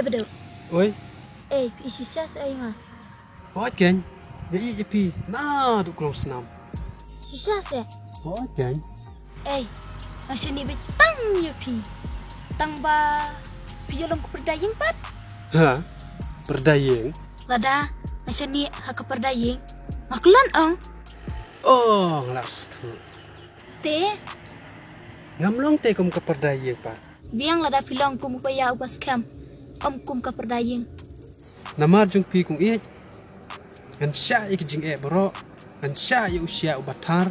bedo. Oi, Isisya saya nga. what kan? Gaya pi, na tu kurang senam. Sisya saya. What kan? Masya ni betang ya pi. Tang ba piyolong ko perdayeng pat. Ha? Berdayeng? Lada, masya ni haka perdayeng. Ngaklan ang. Oh, ngelas tu. Te, Ngamlong te kum ke berdayeng pa. biang lada pilong kum upaya ubas kam. Kum ka perdayeng. Namar jung pi kung iet. Ngan sya ik jing bro. Ngan sya i usia ubatar.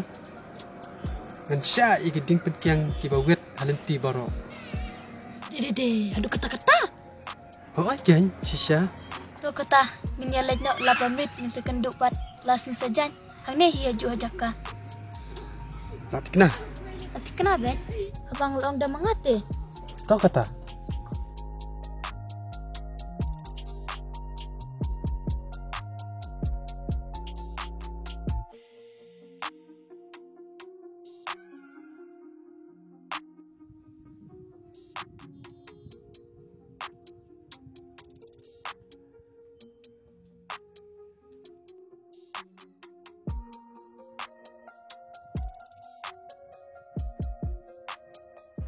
Ngan sya ik ding penkyang kibawet halenti baro. Dede, aduh kata-kata. What kan? Sisya? Tu kata, nginyalet nak 8 menit ng sekenduk pat lasin sajan. Hang ne hiya ju hajaka. Tak kena. Ati kenapa? Abang long dah mengate. Tahu kata?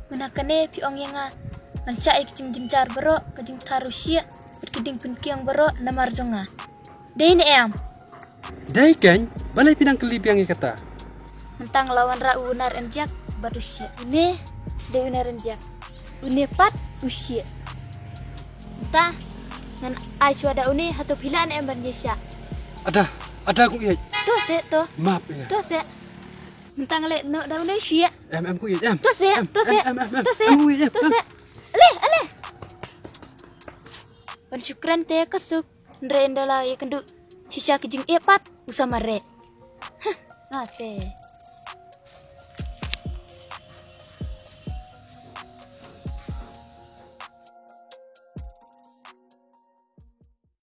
Menakane pi ong yang ngalcai kecing jencar bero kecing tarusia berkeding penkiang bero namar jonga. Dei ni am. Dai kan? Balai pinang kelip yang kata. Mentang lawan ra unar enjak barusia. Ini dei unar enjak. Une pat usia. Entah ngan ai suada une hatu pilan em banjesya. Ada aku iet. Tu se tu. Maaf ya. Tu se. Mentang le no da une sia. Ku iet. Tu se. Tu se. Tu se. Ku iet. Tu se. Ale. Pensyukran te kesuk. Ndre ndala ya kendu. Sisya kejing epat usah mare. Ngate.